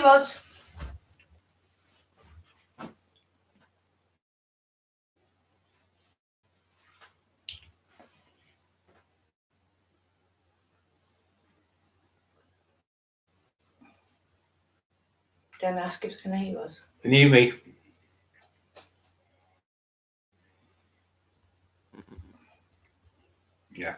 hear us? Then ask if can hear us. Can you hear me? Yeah.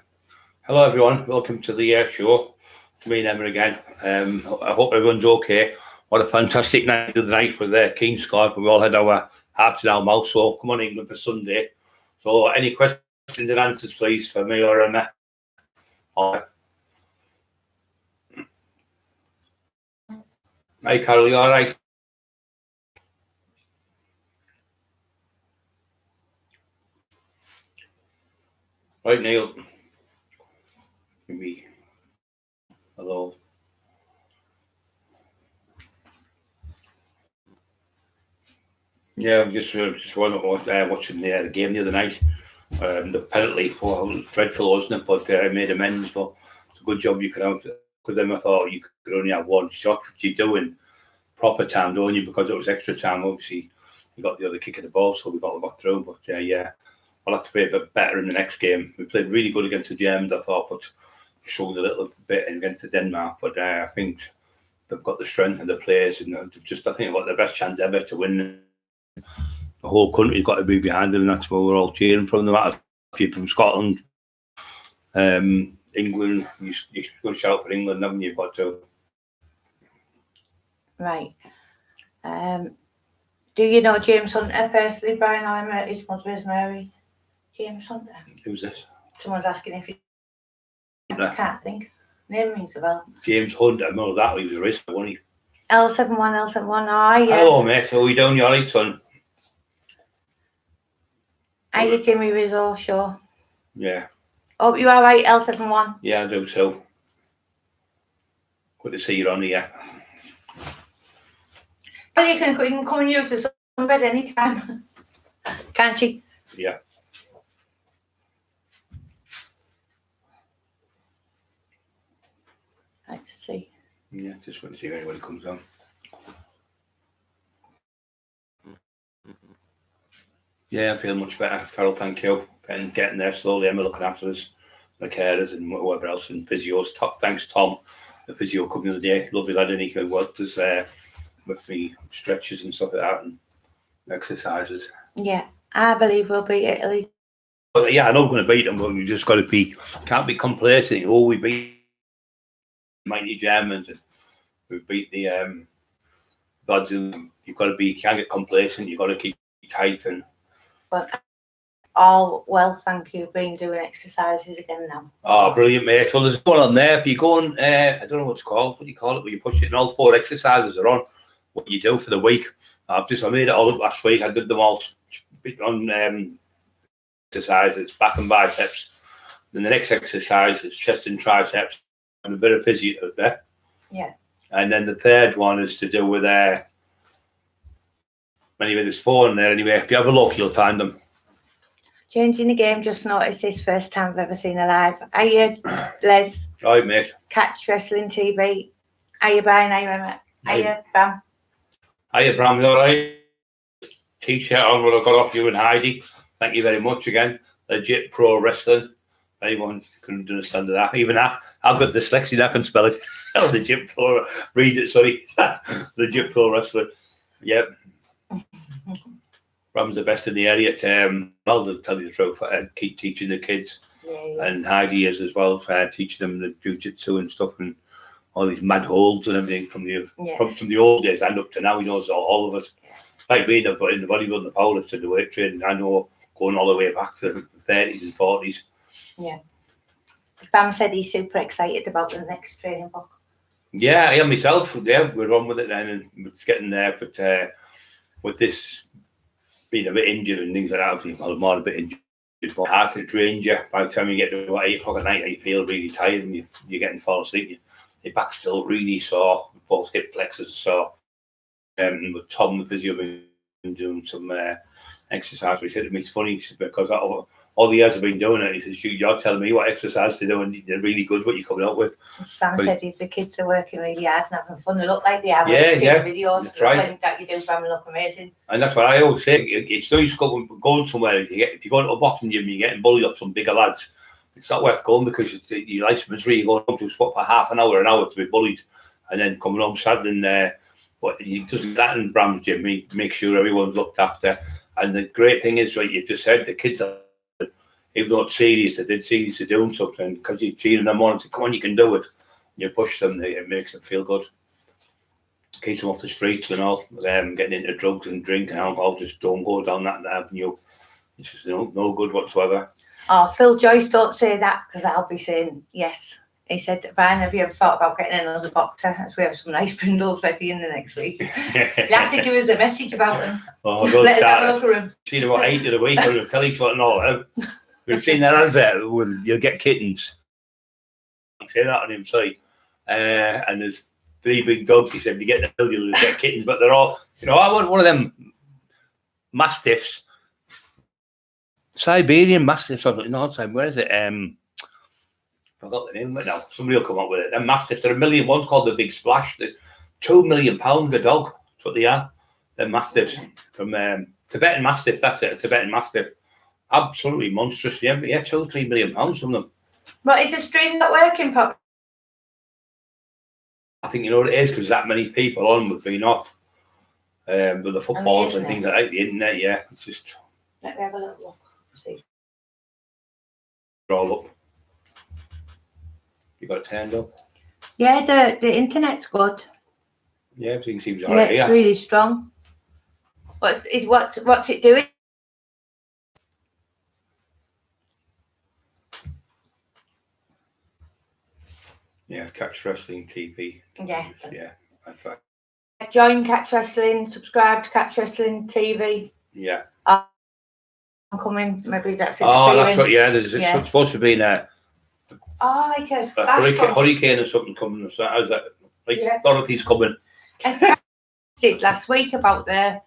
Hello everyone, welcome to the show. It's me and Emma again. I hope everyone's okay. What a fantastic night the night with the Keen squad. We all had our hearts in our mouth, so come on England for Sunday. So any questions and answers please for me or Emma? Hi Carol, you alright? Right, Neil. Me. Hello. Yeah, I'm just watching the game the other night. The penalty, well, it was dreadful, wasn't it? But I made amends. But it's a good job you could have. Because then I thought you could only have one shot, which you do in proper time, don't you? Because it was extra time. Obviously, you got the other kick of the ball, so we got through. But yeah, I'll have to play a bit better in the next game. We played really good against the Germans, I thought, but struggled a little bit against the Denmark. But I think they've got the strength of the players, and they've just, I think, they've got the best chance ever to win. The whole country's got to be behind them, and that's why we're all cheering for them. No matter if you're from Scotland, England, you're going to shout for England, haven't you? You've got to. Right. Do you know James Hunter personally, Brian? I met his mother is Mary. James Hunter. Who's this? Someone's asking if you. I can't think. Name rings a bell. James Hunter, I know that he was a wrestler, wasn't he? L71, oh yeah. Hello, mate. How are you doing? You alright, son? Are you Jimmy Rizzo? Sure. Yeah. Hope you all right, L71. Yeah, I do so. Good to see you on here. Well, you can come and use the sunbed anytime, can't you? Yeah. Let's see. Yeah, just want to see if anybody comes on. Yeah, I feel much better, Carol, thank you. Getting there slowly. Emma looking after us, the carers and whoever else, and physios. Thanks, Tom, the physio coming the other day. Lovely lad, and he worked us with me stretches and stuff like that and exercises. Yeah, I believe we'll beat Italy. But yeah, I know we're going to beat them, but we just got to can't be complacent. Oh, we beat mighty Germans and we beat the gods. And you've got to you can't get complacent. You've got to keep tight and. But all well, thank you. Been doing exercises again now. Oh, brilliant, mate. Well, there's one on there. If you go on, I don't know what it's called. What do you call it? Where you push it, and all 4 exercises are on. What you do for the week. I made it all up last week. I did them all on exercises, back and biceps. Then the next exercise is chest and triceps, and a bit of physio there. Yeah. And then the third one is to do with anyway, there's 4 in there anyway. If you have a look, you'll find them. Changing the game, just noticed this first time I've ever seen her live. Are you, Les? All right, mate. Catch Wrestling TV. Are you Brian? Are you Emma? Are you Bram? Hiya, Bram. You all right? T-shirt on what I got off you and Heidi. Thank you very much again. Legit pro wrestling. Anyone couldn't understand that. Even that. I've got dyslexia. I can spell it. Legit pro. Read it, sorry. Legit pro wrestling. Yep. Bram's the best in the area. Well, to tell you the truth, I keep teaching the kids. Yeah. And Heidi is as well. Teaching them the jiu-jitsu and stuff and all these mad holds and everything from the old days and up to now. He knows all of us. Like me, they've got in the bodybuilding, the powerlifting, the weight training. I know going all the way back to the 30s and 40s. Yeah. Bam said he's super excited about the next training book. Yeah, I am myself. Yeah, we're on with it then, and it's getting there. But with this being a bit injured and things like that, I'm more a bit injured. It's hard to drain you. By the time you get to about 8 o'clock at night, you feel really tired and you're getting fall asleep. Your back's still really sore. Both hip flexors are sore. With Tom, the physio, been doing some exercise. He said to me, it's funny because all the years I've been doing it, he says, you're telling me what exercise to do, and they're really good what you're coming up with. Sam said the kids are working really hard and having fun. They look like they are. Yeah, yeah. The videos that's right. that you do, Sam, look amazing. And that's what I always say. It's no use going somewhere. If you go into a boxing gym, you're getting bullied up some bigger lads. It's not worth going because your life's misery. You're going up to a spot for half an hour to be bullied, and then coming home sad. And but he doesn't that in Bram's gym. He makes sure everyone's looked after. And the great thing is, like you just said, the kids are, even though it's serious, they did serious to doing something because you've seen them on. Come on, you can do it. You push them, it makes them feel good. Keeps them off the streets and all. Getting into drugs and drink and alcohol, just don't go down that avenue. It's just no good whatsoever. Oh, Phil Joyce, don't say that because I'll be saying yes. He said, Brian, have you ever thought about getting another boxer as we have some nice brindles ready in the next week? You have to give us a message about them. Oh, let us have a look at them. Seen about 8 of the week on the telly and all. We've seen that advert with you'll get kittens. I say that on him side. And there's 3 big dogs. He said, you get the hill, you'll get kittens. But they're all, I want one of them mastiffs. Siberian mastiffs. Where is it? I forgot the name, but now somebody will come up with it. They're mastiffs. They're $1 million. One's called the Big Splash. They're £2 million the dog. That's what they are. They're mastiffs from Tibetan Mastiff. That's it. A Tibetan Mastiff. Absolutely monstrous. Yeah, £2-3 million from them. But is the stream not working properly? I think you know what it is because that many people on have been off with the footballs and things like that. The internet, yeah, it's just. Let me have a little look. See. All up. You got it turned up? Yeah, the internet's good. Yeah, everything seems alright. Yeah, it's really strong. What's it doing? Yeah, Catch Wrestling TV. Yeah. Yeah, that's right. Join Catch Wrestling, subscribe to Catch Wrestling TV. Yeah. I'm coming, maybe that's it. Oh, that's what, yeah, there's it's supposed to be a hurricane or something coming. So how's that? Like Dorothy's coming. And did last week about the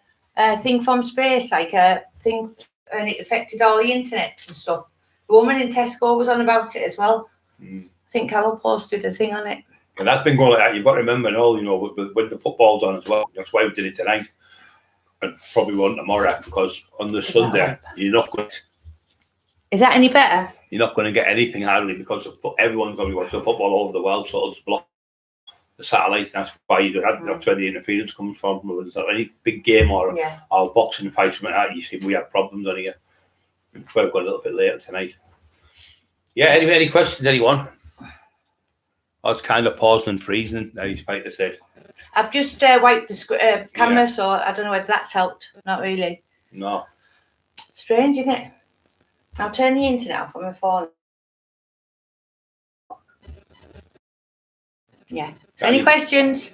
thing from space, like a thing, and it affected all the internets and stuff. The woman in Tesco was on about it as well. I think Carol posted a thing on it. And that's been going like that. You've got to remember and all, when the football's on as well. That's why we did it tonight. And probably won't tomorrow because on the Sunday, you're not going to. Is that any better? You're not going to get anything hardly because everyone's going to be watching football all over the world, so it'll just block the satellites. That's why that's where the interference comes from. Whether it's any big game or boxing fight, something like that, you see we have problems on here. That's why we've got a little bit later tonight. Yeah, any questions, anyone? Oh, it's kind of pausing and freezing, as Fighter said. I've just wiped the camera, so I don't know whether that's helped. Not really. No. Strange, isn't it? I'll turn the internet off on my phone. Yeah. So any questions?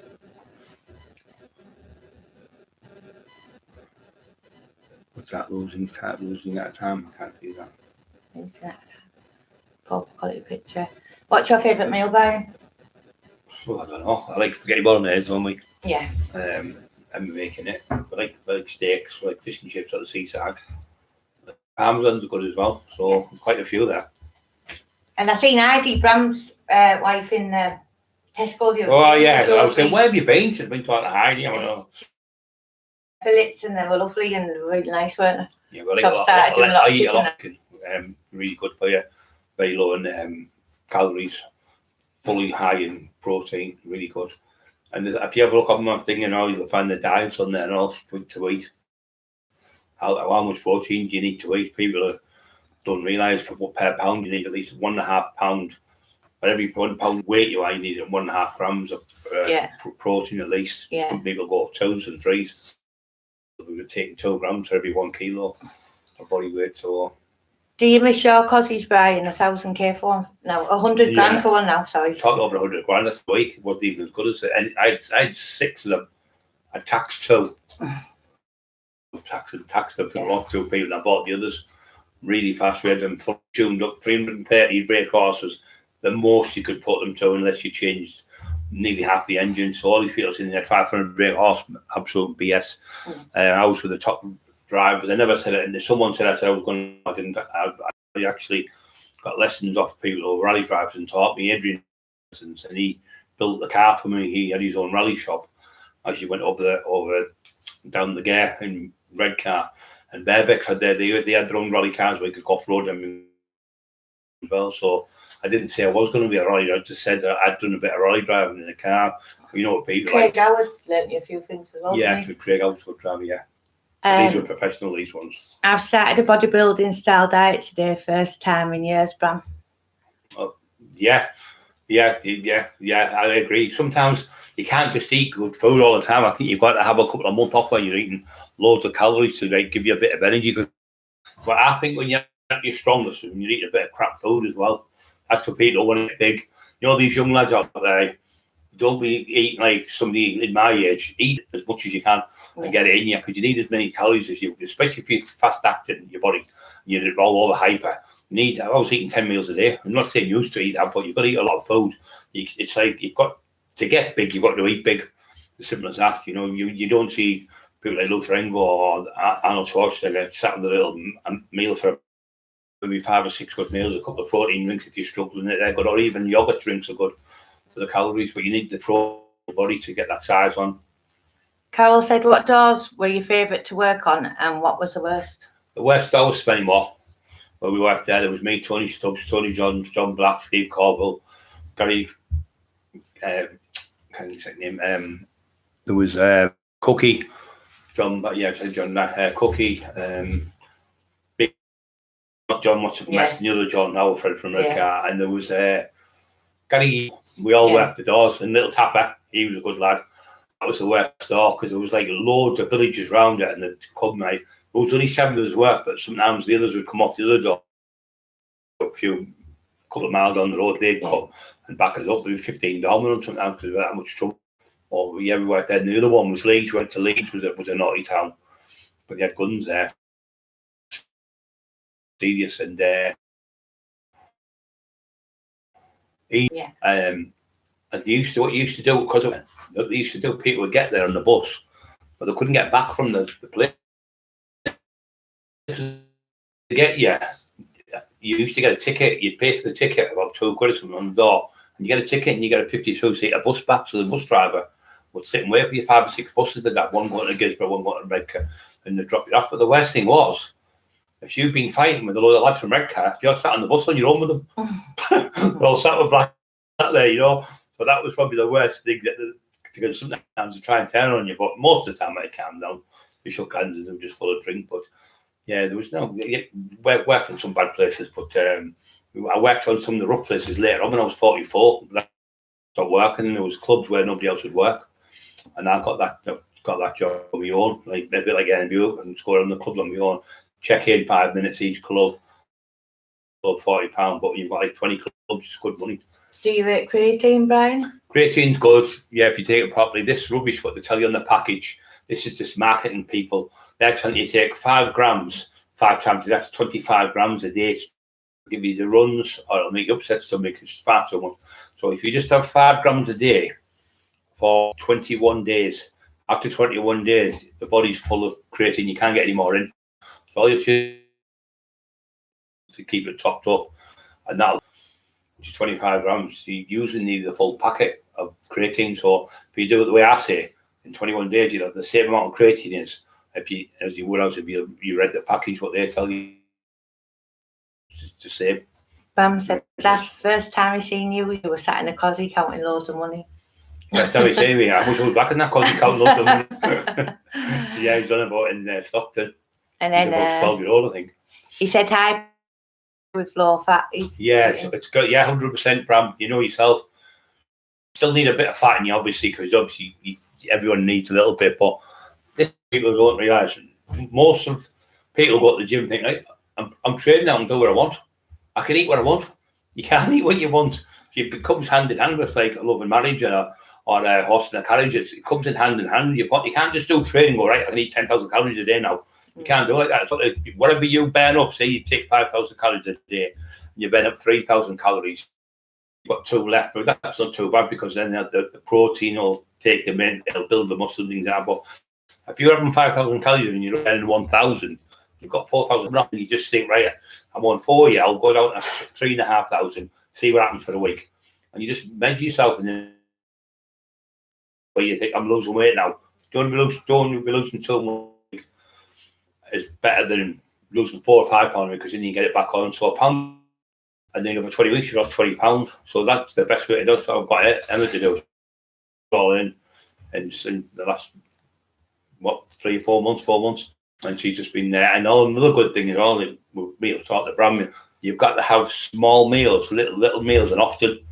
What's that? Losing that time? I can't see that. Internet. Paul, quality picture. What's your favourite meal, Brian? Well, I don't know. I like spaghetti bolognese only. Yeah. I'm making it. I like steaks, I like fish and chips at the seaside. Parmesan's are good as well, so quite a few there. And I seen Heidi, Bram's wife in Tesco the other day. Oh yeah, I was saying, where have you been? She's been talking to Heidi. I don't know. Fillets, and they were lovely and really nice, weren't they? Yeah, well, so I've started doing a lot of chicken. Really good for you. Very low in calories, fully high in protein, really good. And if you ever look on my thing, you'll find the diets on there and all to eat. How much protein do you need to eat? People don't realise for what per pound you need at least 1.5 pound. For every 1 pound weight you need 1.5 grams of protein at least. Yeah. Some people go 2s and 3s. We're taking 2 grams for every 1 kilo of body weight. So. Do you miss your cozies, Brian? 1,000k for one? No, 100 grand for one now. Sorry. Talk over 100 grand this week. It wasn't even as good as it. And I had 6 of them. I taxed 2. Taxed them for 2 people. And I bought the others really fast. We had them fully tuned up. 330 brake horses, the most you could put them to, unless you changed nearly half the engine. So all these people sitting there 500 brake horse, absolute BS. I was with the top drivers. I never said it. And someone said I said I was going. I didn't. I actually got lessons off people who were rally drivers and taught me AJReviewsFilms, and he built the car for me. He had his own rally shop. As you went over down the Gare in Redcar, and Bearbeck had they had their own rally cars where you could off road them as well. So I didn't say I was going to be a rally. I just said that I'd done a bit of rally driving in a car. You know what people Craig Howard learnt you a few things as well. Yeah, Craig Howard's a good driver. Yeah, these were professional. These ones. I've started a bodybuilding style diet today, first time in years, Bram. Yeah, I agree. Sometimes you can't just eat good food all the time. I think you've got to have a couple of months off where you're eating loads of calories to like give you a bit of energy. But I think when you're at your strongest, when you eat a bit of crap food as well, that's for people who want to get big. You know, these young lads out there, don't be eating like somebody in my age. Eat as much as you can and get it in you, because you need as many calories as you, especially if you're fast acting your body, you're all over hyper. I was eating 10 meals a day. I'm not saying you used to eat that, but you've got to eat a lot of food. It's like you've got to get big, you've got to eat big. As simple as that. You know, you don't see people like Luther Engo or Arnold Schwarzenegger sat with a little meal for maybe 5 or 6 good meals, a couple of protein drinks if you're struggling. They're good, or even yogurt drinks are good for the calories, but you need the body to get that size on. Carol said, what doors were your favourite to work on and what was the worst? The worst door was Spennymoor, where we worked there was me, Tony Stubbs, Tony Johns, John Black, Steve Corville, Gary, can't say name. There was Cookie, John, Cookie, big, not John Watson from West, the other John Alfred from Redcar, and there was Gary. We all worked the doors, and Little Tapper, he was a good lad. That was the worst door because there was like loads of villages around it, and they'd come, mate. There was only 7 of us work, but sometimes the others would come off the other door. A couple of miles down the road, they'd come and back us up. We were 15 down with them sometimes because we had that much trouble. Or we worked there. And the other one was Leeds. Went to Leeds, was a naughty town, but they had guns there. Serious and and they used to what you used to do because they used to do. People would get there on the bus, but they couldn't get back from the place. To get you used to get a ticket. You'd pay for the ticket about £2 or something on the door, and you get a ticket and you get a 52-seater bus back. So the bus driver would sit and wait for you 5 or 6 buses. They got one going to Gisborough, one going to Redcar, and they drop you off. But the worst thing was, if you've been fighting with a load of lads from Redcar, you're sat on the bus on your own with them. They're all sat with black there, you know. So that was probably the worst thing because sometimes they try and turn on you, but most of the time I calm down. You shook hands and they were just full of drink. But yeah, there was no. Worked in some bad places, but I worked on some of the rough places later on when I was 44. I stopped working, and there was clubs where nobody else would work, and I got that job on my own, like a bit like AJReviewsFilms, and score on the club on my own. Check in 5 minutes each club, £40, but you've got like 20 clubs. It's good money. Do you rate creatine, Brian? Creatine's good, yeah, if you take it properly. This rubbish, what they tell you on the package, this is just marketing people. They're telling you to take 5 grams 5 times a day. That's 25 grams a day. Give you the runs, or it'll make you upset stomach. It's far too much. So if you just have 5 grams a day for 21 days, after 21 days, the body's full of creatine. You can't get any more in. So all you have to keep it topped up, and that'll, which is 25 grams. You usually need the full packet of creatine. So if you do it the way I say, in 21 days, you have the same amount of creatine as you would out if you read the package, what they tell you. It's the same. Bam said that's the first time he seen you were sat in a cosy counting loads of money. First time he seen me, I wish I was back in that cosy counting loads of money. Yeah, he's on about in Stockton. And then he's about 12-year-old, I think. He said hi with low fat. Yeah, it's good. Yeah, 100%, Bram. You know yourself. Still need a bit of fat in you, obviously, because obviously everyone needs a little bit. But this people don't realise. Most of people go to the gym and think, right, I'm training now and do what I want. I can eat what I want. You can't eat what you want. It comes hand in hand with like a love and marriage or a horse and a carriage. It comes in hand. You can't just do training and go, right, I can eat 10,000 calories a day now. You can't do it like that. Whatever you burn up, say you take 5,000 calories a day, and you burn up 3,000 calories, you've got 2 left, but that's not too bad because then the protein will take them in, it'll build the muscle and things like that. But If you're having 5,000 calories and you're earning 1,000, you've got 4,000 and you just think, right, I'm on 4, I'll go down to 3,500, see what happens for a week. And you just measure yourself and then where you think, I'm losing weight now. Don't be losing 2 months. It's better than losing 4 or 5 pounds because then you get it back on. So a pound, and then over 20 weeks, you've lost 20 pounds. So that's the best way to do it. So I've got Emma to do it all in the last, 4 months. And she's just been there. And another good thing is with meals, the brand, you've got to have small meals, little meals, and often.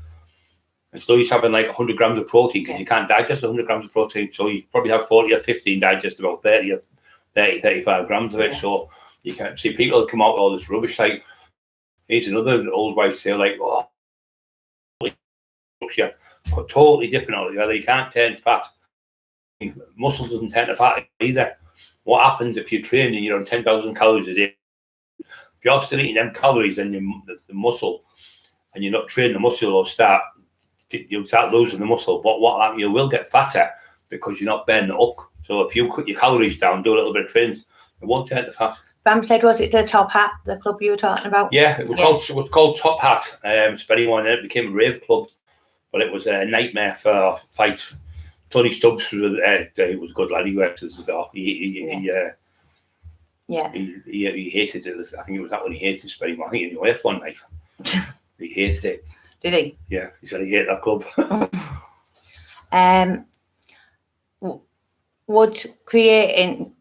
Instead of having like 100 grams of protein, because you can't digest 100 grams of protein, so you probably have 40 or 15, digest about 35 grams of it. So you can see people come out with all this rubbish. Like, here's another old wife say, like, oh, yeah, totally different. You can't turn fat. Muscle doesn't turn to fat either. What happens if you train and you're on 10,000 calories a day? If you're still eating them calories and the muscle, and you're not training the muscle, you'll start losing the muscle. But what happens? You will get fatter because you're not burning it up. So if you cut your calories down, do a little bit of training, it won't turn to fat. Bam said, was it the Top Hat, the club you were talking about? Yeah, it was called Top Hat. It's very one. It became a rave club, but it was a nightmare for fights. Tony Stubbs he was a good lad. He worked as a dog. He hated it. I think it was that one he hated Sperry. I think he worked one night. He hated it. Did he? Yeah, he said he hated that club. Would creatine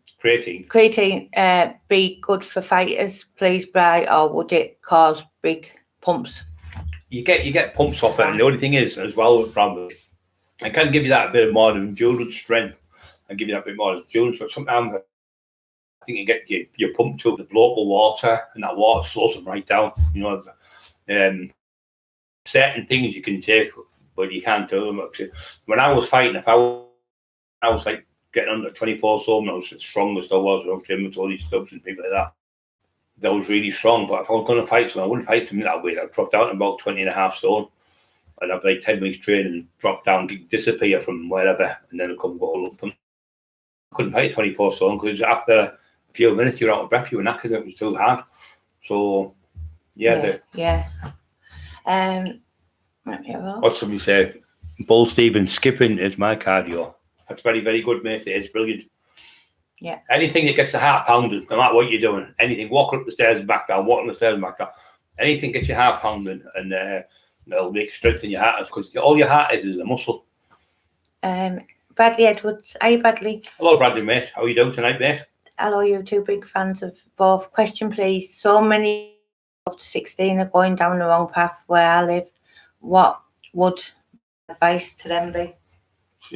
be good for fighters, please, Bri, or would it cause big pumps? You get pumps off it, and the only thing is, as well with Bradley, I can give you that a bit more endurance strength and give you that bit more endurance, but sometimes I think you get your pump to the local water, and that water slows them right down. Certain things you can take, but you can't do them. When I was fighting, if I was like getting under 24 stone, I was the strongest I was when I was training with all these Stubbs and people like that. That was really strong, but if I was going to fight someone, I wouldn't fight them that way. I'd drop down to about 20.5 stone. And I'd like 10 weeks training, drop down, disappear from wherever, and then I'd come go up them. I couldn't fight 24 stone because after a few minutes you're out of breath, you were knackered, it was too hard. So, let me have a look. What somebody said, Bull Stephen, skipping is my cardio. That's very, very good, mate. It is brilliant. Yeah. Anything that gets the heart pounding, no matter what you're doing, anything, walking up the stairs and back down, walking up the stairs and back down, anything gets your heart pounding, and it'll make strengthen your heart, because all your heart is a muscle. Bradley Edwards. Hi, Bradley. Hello, Bradley, mate. How are you doing tonight, mate? Hello, you two big fans of both. Question, please. So many up to 16 are going down the wrong path where I live. What would advice to them be?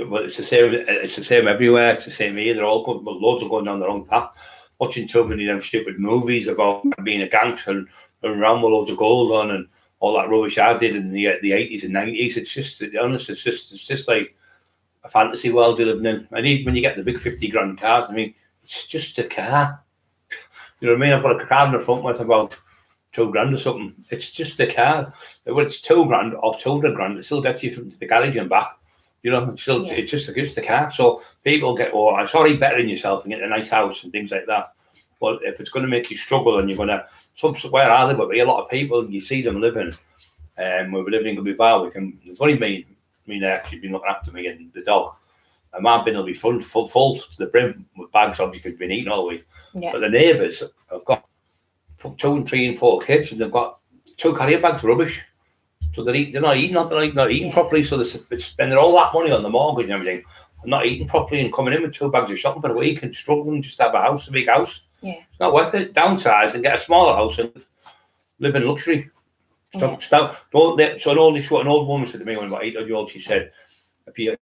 Well, it's the same. It's the same everywhere. It's the same here. They're all good, but loads are going down the wrong path. Watching too many of them stupid movies about being a gangster and around with loads of gold on and all that rubbish I did in the 80s and 90s. It's just, to be honest, it's just like a fantasy world you're living in. I need when you get the big 50 grand cars. I mean, it's just a car. You know what I mean? I've got a car in the front with about 2 grand or something. It's just a car. When it's 2 grand or 200 grand, it still gets you from the garage and back. You know, it's just a car. So people get, it's already bettering yourself and getting a nice house and things like that. But if it's going to make you struggle and you're going to, where I live, but a lot of people, you see them living, where we're living in Gubby, it's only me actually been looking after me and the dog. And my bin will be full to the brim with bags, obviously, been eating all week. Yeah. But the neighbours have got 2 and 3 and 4 kids, and they've got 2 carrier bags of rubbish. So they're not eating properly. So they're spending all that money on the mortgage and everything, and not eating properly, and coming in with 2 bags of shopping for a week and struggling just to have a big house. Yeah, it's not worth it. Downsize and get a smaller house and live in luxury. So an old woman said to me when I was 8 years old, she said, if you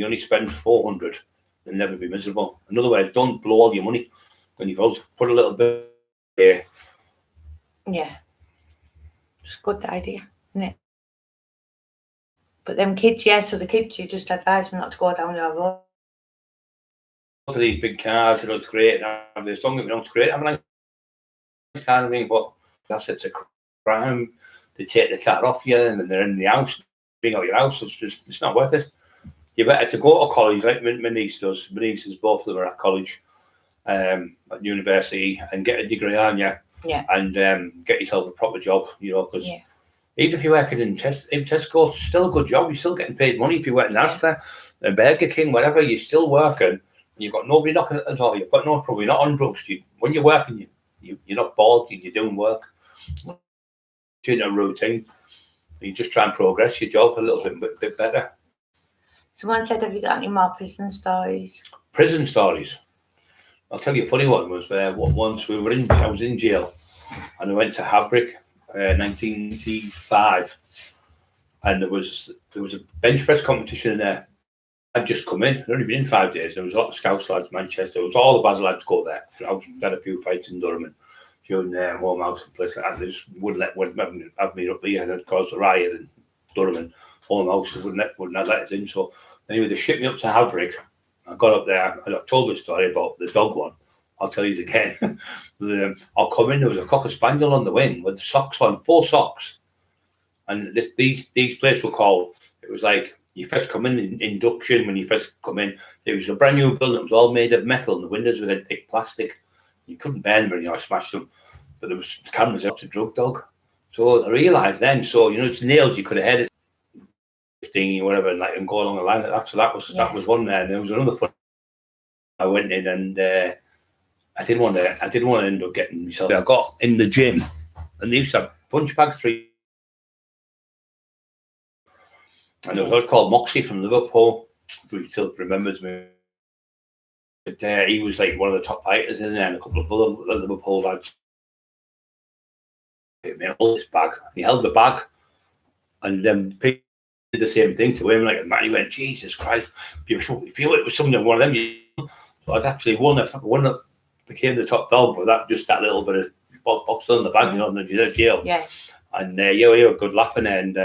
only spend 400, you'll never be miserable. In other words, don't blow all your money when you've also put a little bit there. Yeah. It's a good idea, isn't it? But them kids, so the kids, you just advise them not to go down your road. For these big cars, it's great. There's something it's great. I'm like, kind of thing, but it's a crime. They take the car off you and then they're in the house, being out your house. It's not worth it. you better to go to college like my niece does. My nieces, both of them are at college, at university, and get a degree on you. Yeah. And get yourself a proper job, you know, because Yeah. even if you're working in Tesco, it's still a good job. You're still getting paid money if you're working Asda, Burger King, whatever. You're still working. You've got nobody knocking at the door. You've got no trouble. You're not on drugs. When you're working, you're not bored. You're doing work. You're in a routine. You just try and progress your job a little bit better. Someone said, have you got any more prison stories? Prison stories. I'll tell you a funny one. Was once I was in jail, and I went to Havrick, 1985, and there was a bench press competition in there. I'd just come in. I'd only been in 5 days. There was a lot of Scouts lads, Manchester. There was all the Basel lads go there. I had a few fights in Durham and during home house and places like that. They just wouldn't have me up there. I'd caused a riot in Durham and home house. They wouldn't let us in. So anyway, they shipped me up to Havrick. I got up there. I told the story about the dog one. I'll tell you it again. I'll come in. There was a cocker spaniel on the wing with socks on, 4 socks. And these places were called. It was like you first come in induction. When you first come in, it was a brand new building. It was all made of metal, and the windows were thick plastic. You couldn't bend them, I smashed them. But there was cameras out to drug dog. So I realised then. So it's nails. You could have had it, 15 or whatever, and go along the line. So that was one there. And there was another fun. I went in and I didn't want to end up getting myself. I got in the gym, and they used to have punch bags 3. And there was a guy called Moxie from Liverpool, who still remembers me. But he was like one of the top fighters in there, and a couple of other Liverpool lads. He held this bag. He held the bag, and then did the same thing to him. Like, and he went, Jesus Christ! If you it was something one of them, so I'd actually won that became the top dog with that little bit of box on the bag, in the jail. Yeah. And we were good laughing, and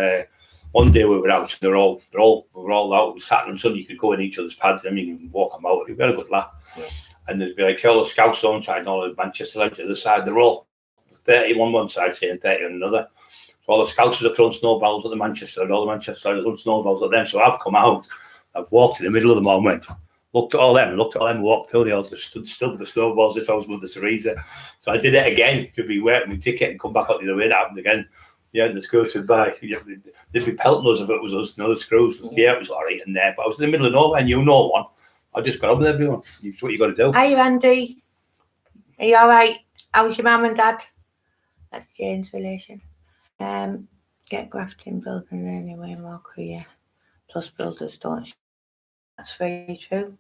one day we were out. We were all out. Saturday and Sunday, you could go in each other's pads, and you can walk them out. We had a good laugh. Yeah. And there'd be like all the Scouts on one side and all the Manchester lads on the other side. They're all 30 on one side, saying 30 on another. So all the Scouts are throwing snowballs at the Manchester, and all the Manchester are throwing snowballs at them. So I've come out. I've walked in the middle of them all, went, looked at all them, walked through. They all just stood still with the snowballs if I was Mother Teresa. So I did it again. Could be waiting my ticket and come back out the other way. That happened again. Yeah, and the screws would buy. They'd be pelting us if it was us. The screws. Yeah, it was all right in there. But I was in the middle of nowhere. I knew no one. I just got up with everyone. It's what you got to do. Hi, Andy. Are you all right? How's your mum and dad? That's Jane's relation. Get grafting, building anyway, more career. Plus builders don't. That's very true.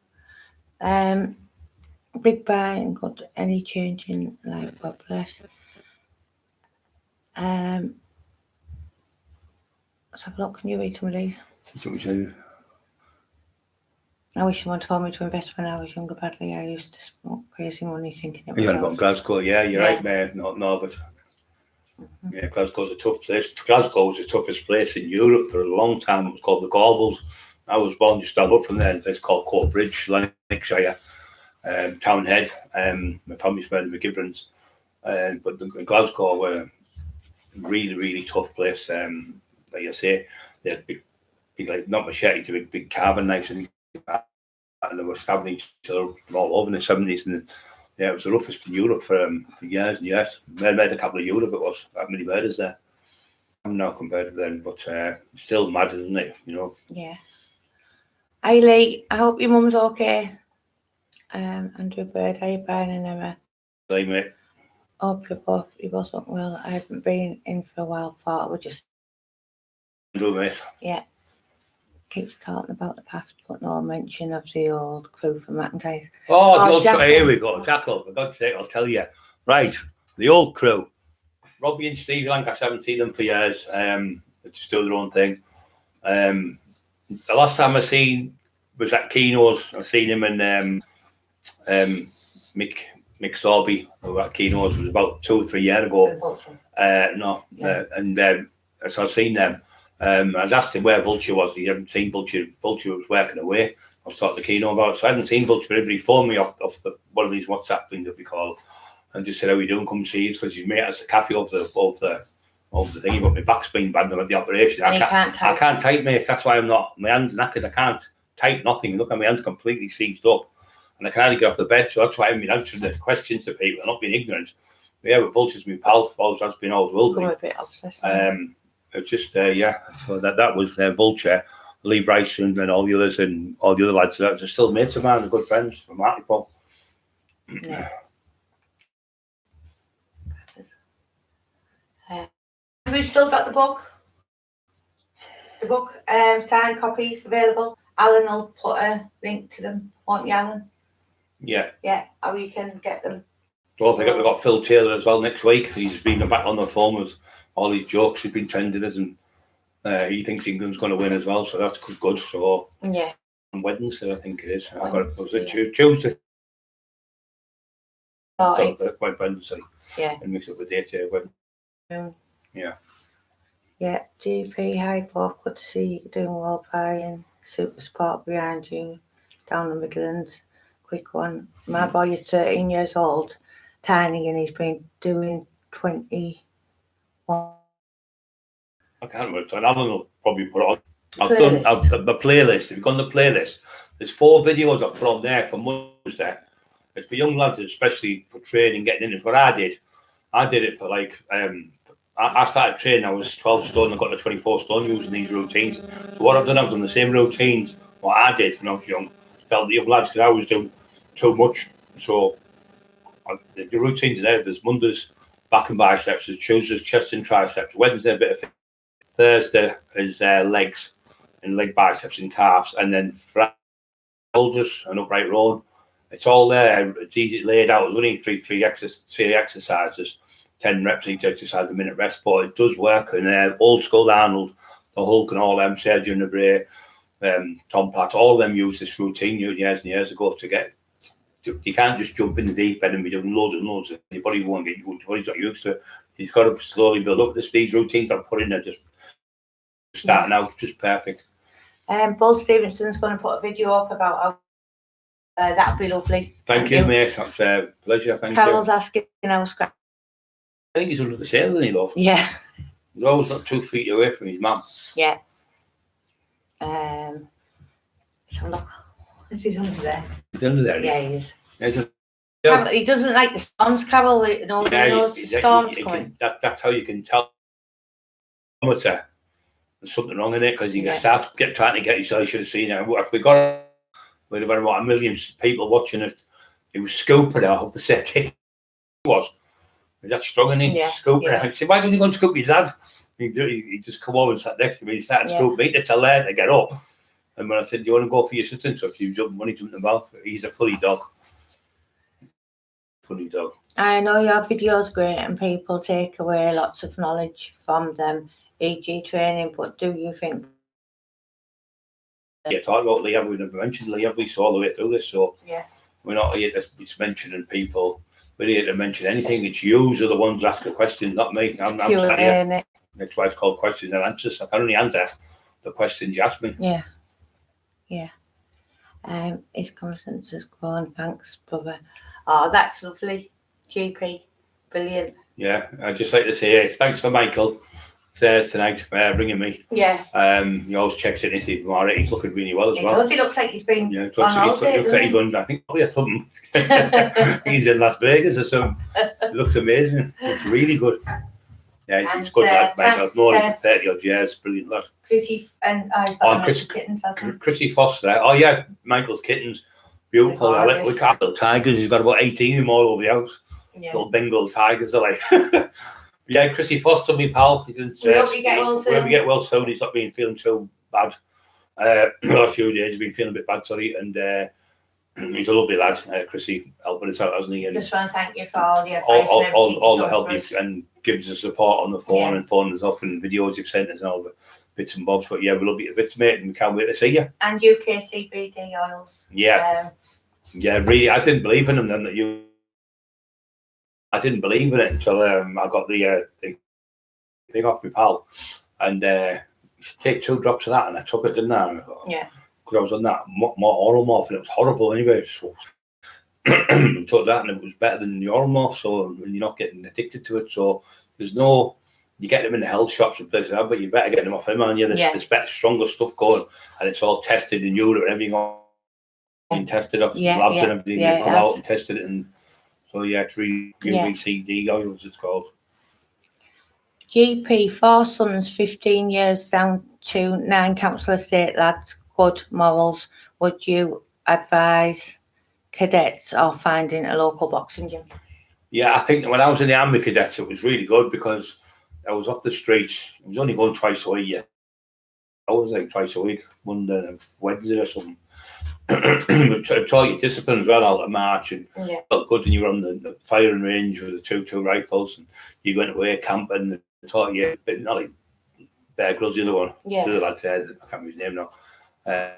Big bang, got any change in life, God bless. Let's have a look. Can you read some of these? I wish someone told me to invest when I was younger badly. I used to smoke crazy money thinking it was. You're about Glasgow, you're right, man. Not Norbert. Yeah, Glasgow's a tough place. Glasgow was the toughest place in Europe for a long time. It was called the Gorbals. I was born just down up from there. It's called Coatbridge, Lanarkshire, Townhead. My family's from the McGiverns. But Glasgow were a really, really tough place. Like I say, they had big like not machetes, big carving knives, and they were stabbing each other all over in the 70s. And yeah, it was the roughest in Europe for years and years. We made a couple of Europe, it was that many murders there. I'm now compared to then, but still mad, isn't it? Yeah. Hi Lee, I hope your mum's okay. Andrew Bird, how you buying and Emma? Hey mate. Hope you both look well. I haven't been in for a while, thought I would just. Andrew mate. Yeah. Keeps talking about the past, but no mention of the old crew from McIntyre. Oh, here we go, Jackal. For God's sake, I'll tell you. Right, the old crew. Robbie and Stevie Lancaster, I haven't seen them for years. They just do their own thing. The last time I seen was at Keno's. I seen him and Mick Sorby at Keno's. Was about 2 or 3 years ago. So I've seen them. I was asked him where Vulture was. He hadn't seen Vulture. Vulture was working away. I was talking to Keno about it. So I hadn't seen Vulture. Everybody phoned me off one of these WhatsApp things that we call, and just said, "How you doing? Come see us," because his mate has a cafe over the thing. But my back's been bad. I'm at the operation. I can't type, mate. That's why I'm not. My hand's knackered. I can't type nothing. Look at my hands completely seized up, and I can hardly get off the bed. So that's why I've been answering the questions to people and not being ignorant. But yeah, with vultures, my pal, always has been, always will be. I'm a bit obsessed. It's just yeah. So that was Vulture, Lee Bryson, and all the others, and all the other lads that are still mates of mine, and good friends from Hartlepool. Yeah. We've still got the book. The book, signed copies available. Alan will put a link to them, won't you, Alan? Yeah. Yeah, how you can get them. Well, we've got Phil Taylor as well next week. He's been back on the phone with all these jokes he's been trending us, and he thinks England's going to win as well, so that's good. So yeah, on Wednesday, I think it is. Was it Tuesday? Oh, Wednesday. Yeah. And mix up the date here. Yeah. Yeah, GP, hi Bob, good to see you doing well, Brian. Super sport behind you, down the Midlands. Quick one. My boy is 13 years old, tiny, and he's been doing 21. I can't remember. Alan will probably put it on. I've done the playlist. If you've gone the playlist, there's 4 videos I've put on there for Mother's Day. It's for young lads, especially for training, getting in. It's what I did. I did it for like, I started training, I was 12 stone, I got to 24 stone using these routines. So what I've done the same routines, what I did when I was young, felt the young lads, because I was doing too much. So the routines are there. There's Mondays, back and biceps, there's Tuesdays, chest and triceps, Wednesday, a bit of Thursday is legs and leg biceps and calves, and then Friday, shoulders and upright rowing. It's all there. It's easy laid out. There's only three exercises, 10 reps each exercise, a minute rest, but it does work. And old school Arnold, the Hulk, and all them, Sergio Nabray, Tom Platt, all of them use this routine years and years ago to get. You can't just jump in the deep end and be doing loads and loads. Your body won't get. Your body's not used to it. He's got to slowly build up. These routines I'm putting there just starting out, just perfect. Paul Stevenson's going to put a video up about how that'd be lovely. Thank you, mate. That's a pleasure. Thank Carol's you. asking how scratch. I think he's under the sail, isn't he, love? Yeah. He's always not 2 feet away from his mum. Yeah. So look, is he under there? He's under there. Yeah, he is. Yeah, he doesn't like the storms, Carol. Nobody knows the storms coming. That's how you can tell. There's something wrong in it, because you can start trying to get yourself. You should have seen it. If we got we'd have had about 1 million people watching it. He was scooping out of the set. He was. He's that strong, and he scooping out. I said, "Why don't you go and scoop your dad?" He just come over and sat next to me. He started scooping me to tell her to get up. And when I said, "Do you want to go for your sitting?" So he jumped when he jumped about. He's a funny dog. Funny dog. I know your video's great and people take away lots of knowledge from them, e.g. training, but do you think... Yeah, talk about Lee, we've never mentioned Lee, we saw all the way through this, so we're not here to just mentioning people. We're here to mention anything. It's you are the ones asking questions, not me. I'm sat here. That's why it's called questions and answers. I can only answer the questions you ask me. Yeah. Yeah. His confidence has grown. Thanks, brother. Oh, that's lovely. GP. Brilliant. Yeah, I'd just like to say thanks for Michael tonight ringing me. Yeah. He always checks in. He's all right. He's looking really well as well. Does. He looks like he's been on holiday, I think probably something. He's in Las Vegas or something. He looks amazing. Looks really good. Yeah, he's good lad, Michael. I've known him for 30 odd years. Brilliant lad. Chrissy and kittens. Chrissy Foster. Oh yeah, Michael's kittens. Beautiful. We can't little tigers. He's got about 18 of them all over the house. Yeah. Little Bengal tigers are like. Yeah, Chrissy Foster, my pal. We hope you get well soon. We hope you get well soon. He's not been feeling so bad. The last few days he's been feeling a bit bad, sorry. And he's a lovely lad. Chrissy helping us out, hasn't he? And just want to thank you for all your advice and everything. All the help you've and gives us support on the phone and phoning us up and videos you've sent us and all the bits and bobs. But yeah, we love you to bits, mate, and we can't wait to see you. And UK CBD oils. Yeah. Yeah, really. I didn't believe in them then I didn't believe in it until I got the thing off my pal, and take 2 drops of that, and I took it, didn't I? Yeah. Because I was on that more oral morph, and it was horrible anyway. So took that, and it was better than the oral morph. So you're not getting addicted to it. So there's no you get them in the health shops and places, but you better get them off him, and there's better, stronger stuff going, and it's all tested in Europe and everything. Been tested off labs and everything. You come out and tested it, and so it's really UVCD oils it's called. GP, 4 sons, 15 years, down to 9 council estate lads, good morals. Would you advise cadets or finding a local boxing gym? Yeah, I think when I was in the army cadets, it was really good because I was off the streets. I was only going twice a week. I was like twice a week, Monday and Wednesday or something. It taught you discipline as well, out of march, and felt good when you were on the firing range with the 2 rifles, and you went away camping. And it taught you, but not like Bear Grylls, the other one. The other lad there, I can't remember his name now.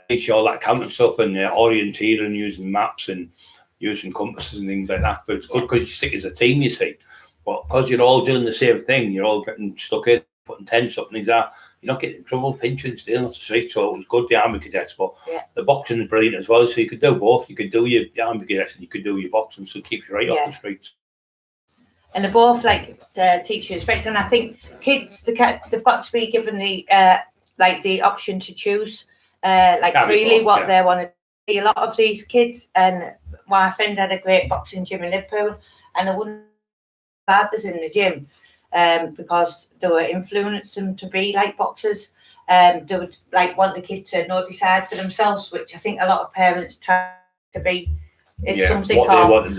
Teach you all that camping stuff and orienteering, using maps and using compasses and things like that. But it's good because you stick as a team, you see. But because you're all doing the same thing, you're all getting stuck in, putting tents up and things like that. You're not getting in trouble, pinching, stealing off the street. So it was good, the army cadets. But the boxing is brilliant as well. So you could do both. You could do your army cadets and you could do your boxing. So it keeps you right off the streets. And they're both teach you respect. And I think kids, they've got to be given the the option to choose freely what they want to see. A lot of these kids, and my friend had a great boxing gym in Liverpool, and they wouldn't have fathers in the gym because they were influencing them to be like boxers. They would want the kid to decide for themselves, which I think a lot of parents try to be. It's something want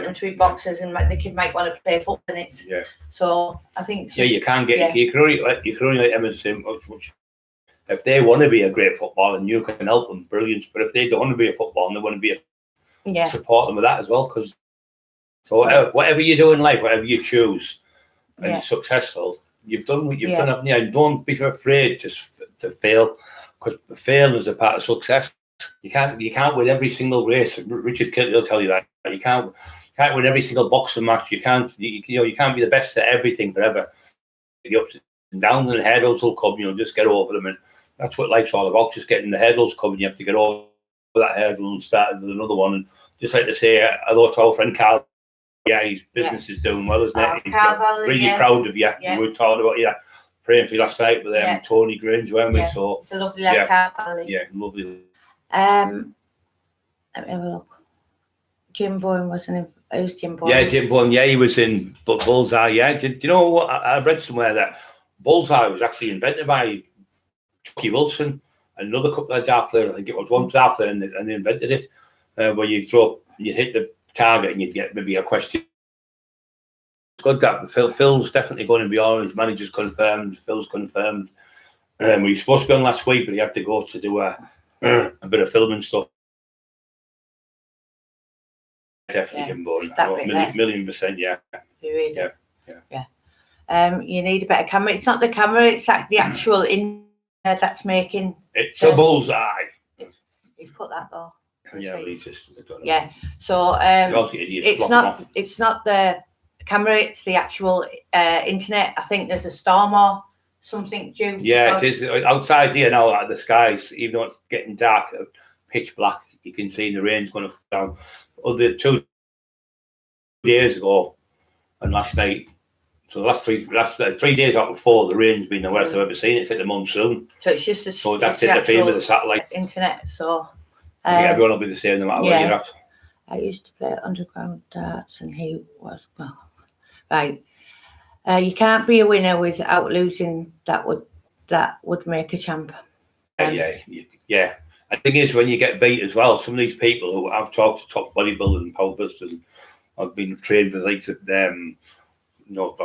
them to be boxers, and the kid might want to play football. And it's so I think you can't get you can only let them say much. If they want to be a great footballer, and you can help them, brilliant. But if they don't want to be a footballer, and they want to be support them with that as well. Because whatever you do in life, whatever you choose, and you're successful, you've done what you've done. Haven't you? And don't be afraid to fail, because failing is a part of success. You can't win every single race. Richard Kilty will tell you that. You can't win every single boxing match. You can't be the best at everything forever. The ups and downs and the hurdles will come. Just get over them, and that's what life's all about. Just getting the hurdles coming. You have to get over that hurdle and start with another one. And just like to say, hello to our friend Carl. Yeah, his business is doing well, isn't it? He's really proud of you. We were talking about you. Praying for you last night with Tony Grange, weren't we? So it's a lovely lad, Carl. Yeah, lovely. Let me have a look. Jim Bowen wasn't in. Who's Jim Bowen? Yeah, Jim Bowen. Yeah, he was in Bullseye. Yeah, do you know what? I read somewhere that Bullseye was actually invented by Chucky Wilson, another couple of dart players. I think it was one dart player, and they invented it, where you hit the target, and you'd get maybe a question. It's good that Phil's definitely going to be on. His manager's confirmed. Phil's confirmed. We were supposed to be on last week, but he had to go to do a bit of filming stuff. Definitely Jim Bowen. $1,000,000%, yeah. You really? Yeah. You need a better camera. It's not the camera, it's like the actual that's making. It's a bullseye. You've put that though. Yeah, but he's just. So it's not the camera, it's the actual internet. I think there's a storm or something due. Yeah, it is outside here now. The skies, even though it's getting dark, pitch black, you can see the rain's going to come down. Other 2 days ago and last night, so the last 3 days out of 4, the rain's been the worst I've ever seen. It's like the monsoon. So it's just that's interfering with the satellite internet. So I think everyone will be the same no matter where you're at. I used to play underground darts, and he was right. You can't be a winner without losing. That would make a champ. Yeah. The thing is, when you get beat as well, some of these people who I've talked to, top bodybuilders and powerlifters, and I've been trained with I've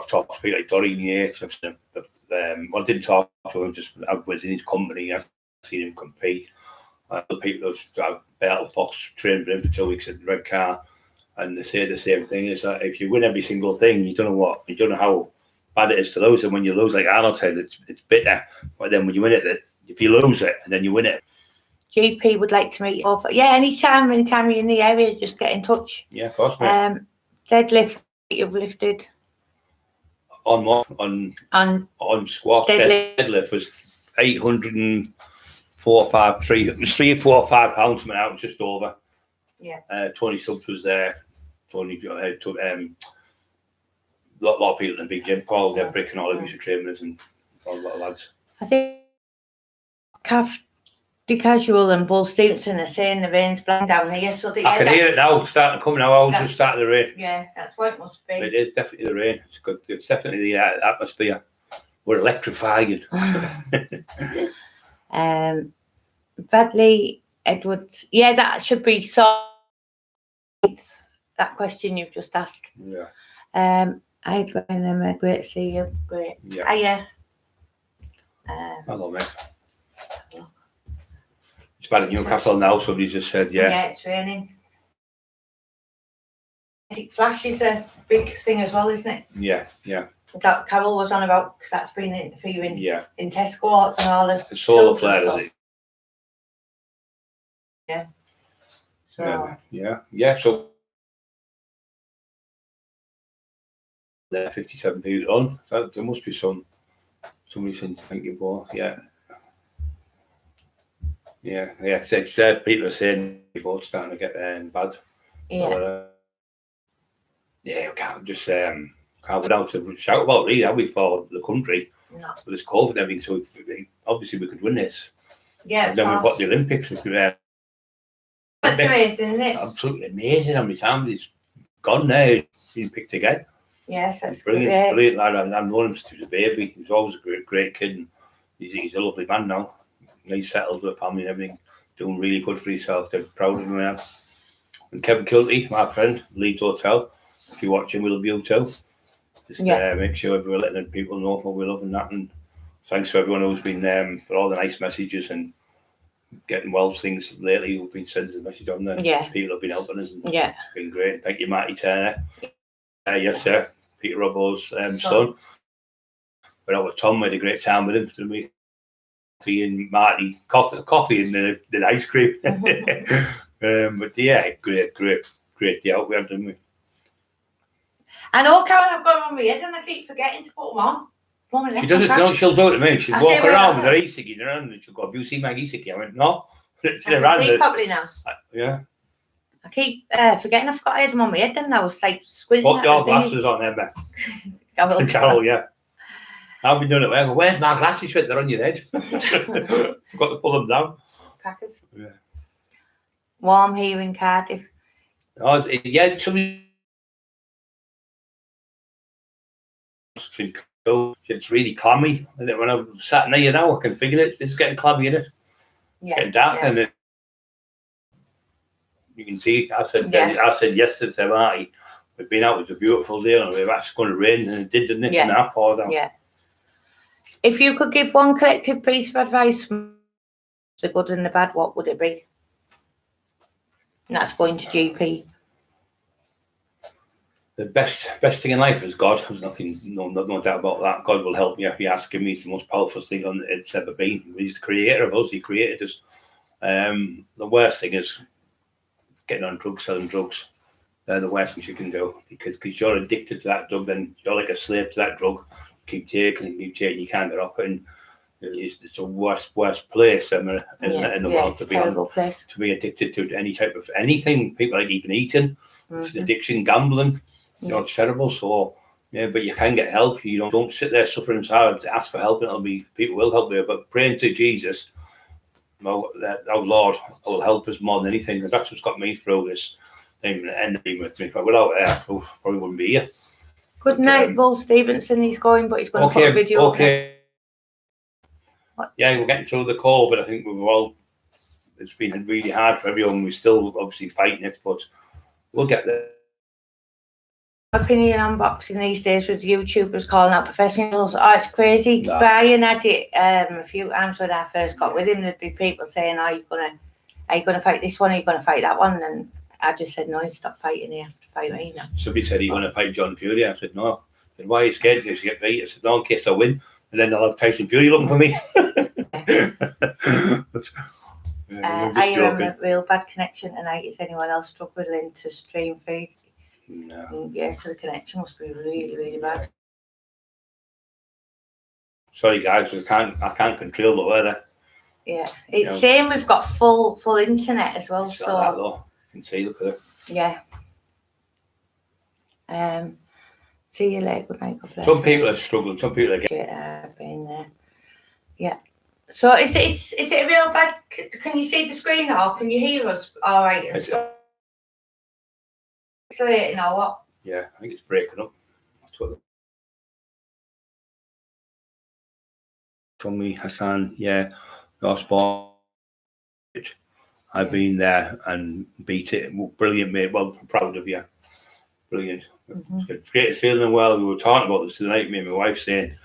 talked to people like Doreen Yates. I didn't talk to him, I was in his company. I've seen him compete. Other people have Bertel Fox trained with him for 2 weeks at the Red Car, and they say the same thing: is that if you win every single thing, you don't know how bad it is to lose. And when you lose, like Arnold said, it's bitter. But then when you win it, if you lose it and then you win it. GP would like to meet you. Anytime you're in the area, just get in touch. Yeah, of course, mate. Deadlift you've lifted. On what? On squat. Deadlift was 804, 5, 3. It was 3 or 4 or 5 pounds from out, just over. Yeah. Tony Stubbs was there. Tony, the lot of people in the big gym, Paul, they're breaking all of your trainers and a lot of lads. I think the Casual and Bull Stevenson are saying the rain's blowing down here, so I can hear it now, starting to come now. I was just starting the rain. Yeah, that's what it must be. It is definitely the rain. It's good. It's definitely the atmosphere. We're electrifying. Bradley Edwards. Yeah, that should be so. That question you've just asked. Yeah. Hi, Brian. Great to see you. Great. Yeah. Hiya. Hello, mate. It's bad in Newcastle now. Somebody just said, yeah. Yeah, it's raining. I think flash is a big thing as well, isn't it? Yeah, yeah. That Carol was on about, because that's been interfering in Tesco and all this. The solar flare, is it? Yeah. So. Yeah. So there, 57p on. There must be some. Somebody saying thank you both. Yeah. It's people are saying both starting to get bad. Yeah. We can't just can't without to shout about really, have we, for the country? No. With this COVID and everything, so obviously we could win this. Yeah. And then we've got the Olympics. That's amazing, isn't it? Absolutely amazing how many times he's gone there, being picked again. Yes, that's brilliant. Brilliant lad. I've known him since he was a baby. He was always a great kid, and he's a lovely man now. He's settled with a family and everything, doing really good for himself. They're proud of him now. And Kevin Kilty, my friend, Leeds Hotel. If you're watching, we love you too. Just make sure we're letting people know what we love and that. And thanks to everyone who's been for all the nice messages and getting well things lately. We've been sending a message on there. Yeah. People have been helping us. And it's been great. Thank you, Marty Turner. Yes, sir. Peter Robbo's son. But over Tom, we had a great time with him. Didn't we? Coffee and Marty, coffee and then ice cream. But yeah, great day out we had, didn't we? I know, Karen, I've got them on my head and I keep forgetting to put them on. She doesn't know, she'll do it to me. She'll walk around with her e-ciggy around and she'll go, have you seen my e-ciggy? I went, no. I can see properly now. Yeah. I keep forgetting I forgot I had them on my head and I was like squinting. Put your glasses on, Emma. Carol, yeah. I've been doing it. I go, where's my glasses? They're on your head. Forgot to pull them down. Crackers. Yeah. Warm here in Cardiff. Oh, yeah, something. It's really clammy. And when I'm sat near you now, I can figure it. This is getting clammy, isn't it? Yeah. Getting dark, and you can see. I said yesterday to Marty, we've been out. It was a beautiful day, and we're actually going to rain, and it did, didn't it? Yeah. And I poured out. Yeah. If you could give one collective piece of advice, the good and the bad, what would it be? And that's going to GP. The best thing in life is God. There's no doubt about that. God will help you if you ask him. He's the most powerful thing on it's ever been. He's the creator of us. He created us. The worst thing is getting on drugs, selling drugs. They're the worst things you can do because you're addicted to that drug. Then you're like a slave to that drug. Keep taking, you can't get off it. And it's a worst place, isn't it, in the world to be on? Place. To be addicted to any type of anything. People like even eating. It's an addiction, gambling. You know, it's terrible. So, yeah, but you can get help. You don't sit there suffering hard. Ask for help, and people will help you. But praying to Jesus, our Lord, will help us more than anything. Because that's what's got me through this thing. And with me, but without I probably wouldn't be here. Good night, Bull Stevenson. He's going, but he's going to put a video. Okay. Yeah, we're getting through the call, but I think it's been really hard for everyone. We're still obviously fighting it, but we'll get there. Opinion on boxing these days with YouTubers calling out professionals. Oh, it's crazy. No. Brian had it a few times when I first got with him. There'd be people saying, are you gonna fight this one? Are you gonna fight that one? And I just said, no, stop fighting. You have to fight me now. Somebody said, are you gonna fight John Fury? I said, no. I said, why are you scared to get beat? I said, no, in case I win. And then I'll have Tyson Fury looking for me. I am a real bad connection tonight. Is anyone else struggling to stream feed? No. Yeah, so the connection must be really, really bad. Sorry guys, I can't control the weather. Yeah, it's same. We've got full internet as well. So that though. You can see, look at it. Yeah. See you later. Good night. God bless Some you. people are struggling. Some people are getting. Been there. Yeah. So is it a real bad? Can you see the screen or can you hear us? All right. It's late now. What? Yeah, I think it's breaking up. That's what. Tommy Hassan, yeah, your sport. I've been there and beat it. Brilliant, mate. Well, proud of you. Brilliant. It's great. It's feeling well. We were talking about this tonight, me and my wife, saying,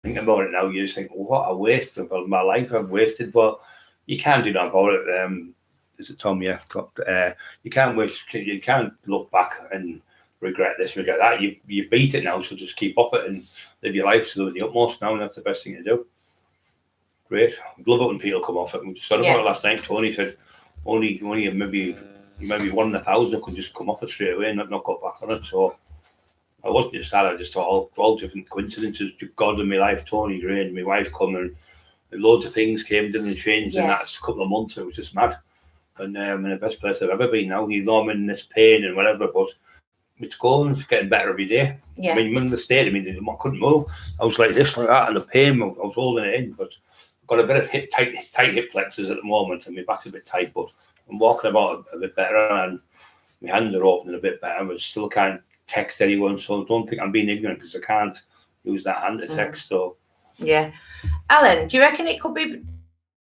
thinking about it now, you just think, what a waste of my life I've wasted. But you can't do nothing about it. Is it Tom? Yeah. You can't waste. You can't look back and regret this, regret that. You beat it now, so just keep off it and live your life to the utmost now, and that's the best thing to do. Great. I love it when people come off it. We just thought about it last night. Tony said, only maybe 1 in 1,000 could just come off it straight away and not go back on it. So I wasn't just that. I just thought all different coincidences. God in my life, Tony Green, my wife coming, and loads of things came, didn't change in that couple of months. It was just mad. And I'm in the best place I've ever been now. You know, I'm in this pain and whatever, but it's going, it's getting better every day. Yeah. I mean, I'm in the state, I couldn't move. I was like this, like that, and the pain, I was holding it in, but I've got a bit of tight hip flexors at the moment, and my back's a bit tight, but I'm walking about a bit better, and my hands are opening a bit better, but still can't text anyone, so I don't think I'm being ignorant because I can't use that hand to text. So yeah. Alan, do you reckon it could be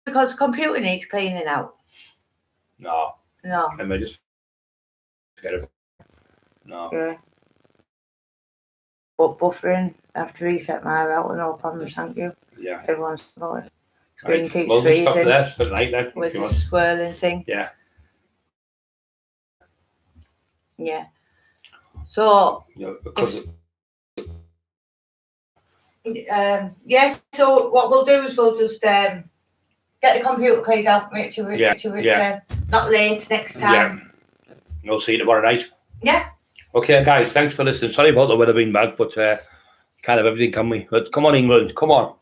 because the computer needs cleaning out? No. I mean, just forget it. No. Yeah. But buffering, I have to reset my router, no problems, thank you. Yeah. Everyone's about it. Screen keeps we'll freezing. Stop there for the night then. With the swirling thing. Yeah. Yeah. So yes, so what we'll do is we'll just get the computer cleaned out, make sure it's not late next time. Yeah. We'll see you tomorrow night. Yeah. Okay, guys, thanks for listening. Sorry about the weather being bad, but can't have everything, can we? But come on, England, come on.